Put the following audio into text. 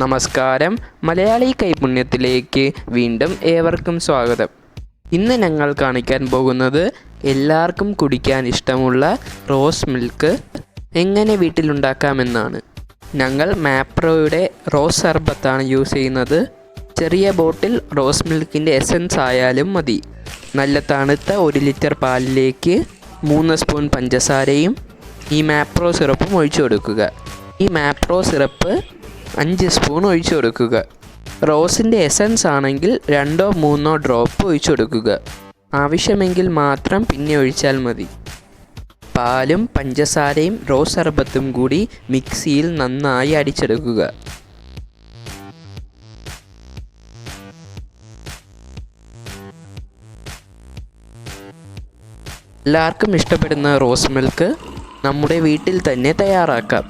നമസ്കാരം. മലയാളി കൈപുണ്യത്തിലേക്ക് വീണ്ടും ഏവർക്കും സ്വാഗതം. ഇന്ന് ഞങ്ങൾ കാണിക്കാൻ പോകുന്നത് എല്ലാവർക്കും കുടിക്കാൻ ഇഷ്ടമുള്ള റോസ് മിൽക്ക് എങ്ങനെ വീട്ടിലുണ്ടാക്കാമെന്നാണ്. ഞങ്ങൾ മാപ്രോയുടെ റോസ് സർബത്താണ് യൂസ് ചെയ്യുന്നത്. ചെറിയ ബോട്ടിൽ റോസ് മിൽക്കിൻ്റെ എസൻസ് ആയാലും മതി. നല്ല തണുത്ത 1 ലിറ്റർ പാലിലേക്ക് 3 സ്പൂൺ പഞ്ചസാരയും ഈ മാപ്രോ സിറപ്പും ഒഴിച്ചു കൊടുക്കുക. ഈ മാപ്രോ സിറപ്പ് 5 സ്പൂൺ ഒഴിച്ചു കൊടുക്കുക. റോസിൻ്റെ എസൻസ് ആണെങ്കിൽ 2-3 ഡ്രോപ്പ് ഒഴിച്ചു കൊടുക്കുക. ആവശ്യമെങ്കിൽ മാത്രം പിന്നെ ഒഴിച്ചാൽ മതി. പാലും പഞ്ചസാരയും റോസ് സർബത്തും കൂടി മിക്സിയിൽ നന്നായി അടിച്ചെടുക്കുക. എല്ലാവർക്കും ഇഷ്ടപ്പെടുന്ന റോസ് മിൽക്ക് നമ്മുടെ വീട്ടിൽ തന്നെ തയ്യാറാക്കാം.